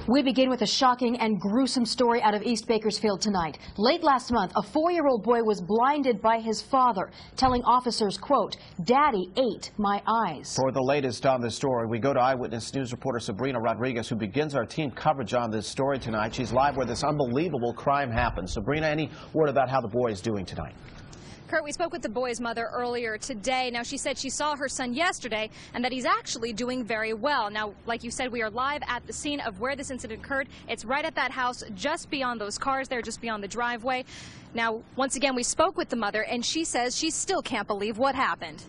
We begin with a shocking and gruesome story out of East Bakersfield tonight. Late last month, a 4-year-old boy was blinded by his father, telling officers, quote, "Daddy ate my eyes." For the latest on this story, we go to Eyewitness News reporter Sabrina Rodriguez, who begins our team coverage on this story tonight. She's live where this unbelievable crime happened. Sabrina, any word about how the boy is doing tonight? Kurt, we spoke with the boy's mother earlier today. Now, she said she saw her son yesterday and that he's actually doing very well. Now, like you said, we are live at the scene of where this incident occurred. It's right at that house, just beyond those cars there, just beyond the driveway. Now, once again, we spoke with the mother, and she says she still can't believe what happened.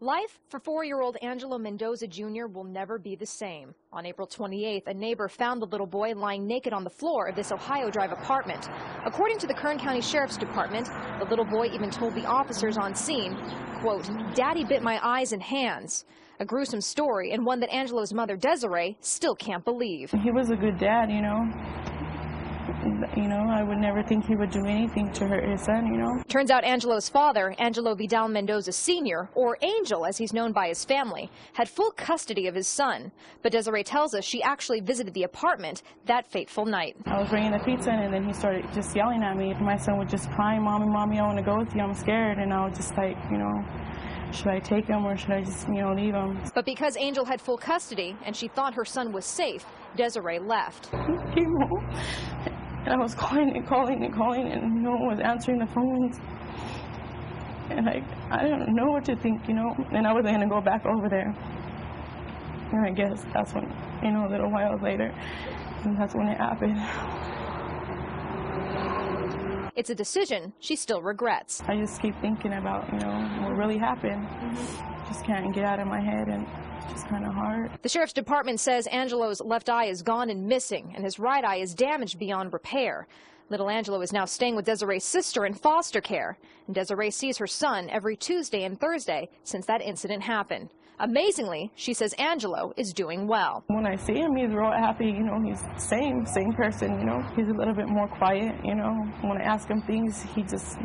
Life for 4-year-old Angelo Mendoza Jr. will never be the same. On April 28th, a neighbor found the little boy lying naked on the floor of this Ohio Drive apartment. According to the Kern County Sheriff's Department, the little boy even told the officers on scene, quote, "Daddy bit my eyes and hands." A gruesome story, and one that Angelo's mother, Desiree, still can't believe. He was a good dad, you know. I would never think he would do anything to hurt his son, Turns out Angelo's father, Angelo Mendoza Jr, or Angel as he's known by his family, had full custody of his son. But Desiree tells us she actually visited the apartment that fateful night. I was bringing the pizza in, and then he started just yelling at me. My son would just cry, "Mommy, Mommy, I want to go with you. I'm scared." And I was just like, should I take him or should I just, leave him? But because Angel had full custody and she thought her son was safe, Desiree left. He came home, and I was calling and calling and calling, and no one was answering the phones. And I don't know what to think, and I wasn't going to go back over there. And I guess that's when, a little while later, and that's when it happened. It's a decision she still regrets. I just keep thinking about, what really happened. Just can't get out of my head, and it's just kind of hard. The Sheriff's Department says Angelo's left eye is gone and missing, and his right eye is damaged beyond repair. Little Angelo is now staying with Desiree's sister in foster care, and Desiree sees her son every Tuesday and Thursday since that incident happened. Amazingly, she says Angelo is doing well. When I see him, he's real happy, he's the same person, He's a little bit more quiet, When I ask him things, he just,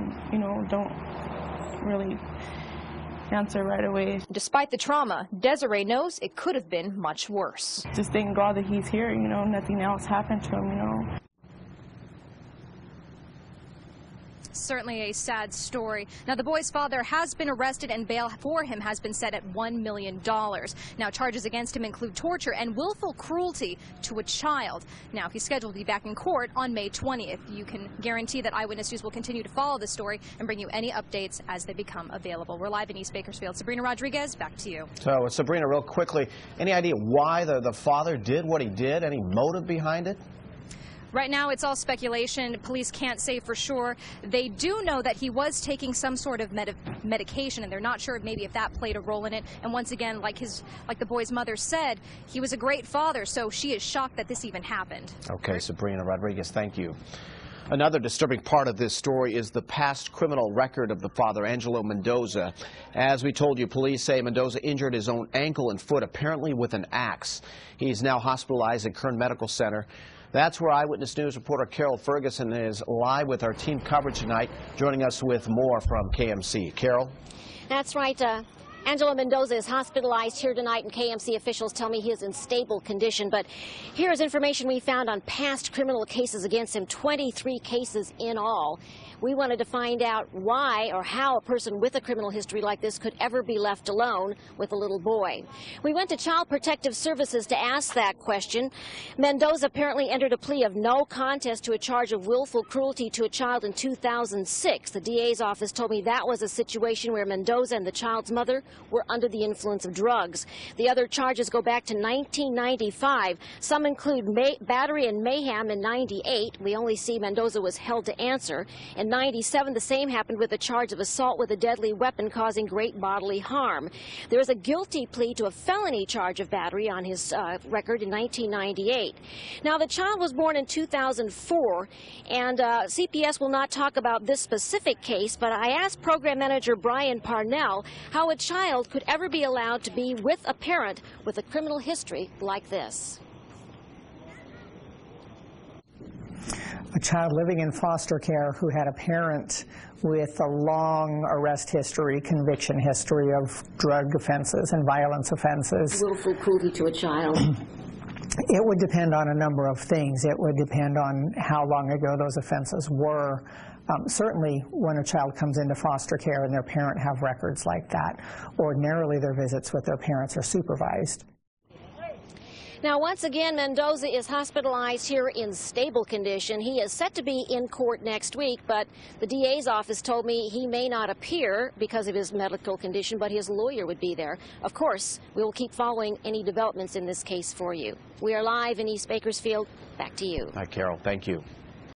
don't really answer right away. Despite the trauma, Desiree knows it could have been much worse. Just thank God that he's here, nothing else happened to him, Certainly a sad story. Now, the boy's father has been arrested, and bail for him has been set at $1 million. Now, charges against him include torture and willful cruelty to a child. Now, he's scheduled to be back in court on May 20th. You can guarantee that Eyewitness News will continue to follow this story and bring you any updates as they become available. We're live in East Bakersfield. Sabrina Rodriguez, back to you. So, Sabrina, real quickly, any idea why the father did what he did? Any motive behind it? Right now, it's all speculation. Police can't say for sure. They do know that he was taking some sort of medication, and they're not sure maybe if that played a role in it. And once again, like the boy's mother said, he was a great father, so she is shocked that this even happened. Okay, Sabrina Rodriguez, thank you. Another disturbing part of this story is the past criminal record of the father, Angelo Mendoza. As we told you, police say Mendoza injured his own ankle and foot, apparently with an axe. He's now hospitalized at Kern Medical Center. That's where Eyewitness News reporter Carol Ferguson is live with our team coverage tonight, joining us with more from KMC. Carol? That's right. Angelo Mendoza is hospitalized here tonight, and KMC officials tell me he is in stable condition. But here's information we found on past criminal cases against him, 23 cases in all. We wanted to find out why or how a person with a criminal history like this could ever be left alone with a little boy. We went to Child Protective Services to ask that question. Mendoza apparently entered a plea of no contest to a charge of willful cruelty to a child in 2006. The DA's office told me that was a situation where Mendoza and the child's mother were under the influence of drugs. The other charges go back to 1995. Some include battery and mayhem in 98. We only see Mendoza was held to answer. In 97, the same happened with a charge of assault with a deadly weapon causing great bodily harm. There is a guilty plea to a felony charge of battery on his record in 1998. Now, the child was born in 2004, and CPS will not talk about this specific case, but I asked Program Manager Brian Parnell how a child could ever be allowed to be with a parent with a criminal history like this. A child living in foster care who had a parent with a long arrest history, conviction history of drug offenses and violence offenses. Willful cruelty to a child. It would depend on a number of things. It would depend on how long ago those offenses were. Certainly, when a child comes into foster care and their parent have records like that, ordinarily their visits with their parents are supervised. Now, once again, Mendoza is hospitalized here in stable condition. He is set to be in court next week, but the DA's office told me he may not appear because of his medical condition, but his lawyer would be there. Of course, we will keep following any developments in this case for you. We are live in East Bakersfield. Back to you. Hi, Carol. Thank you.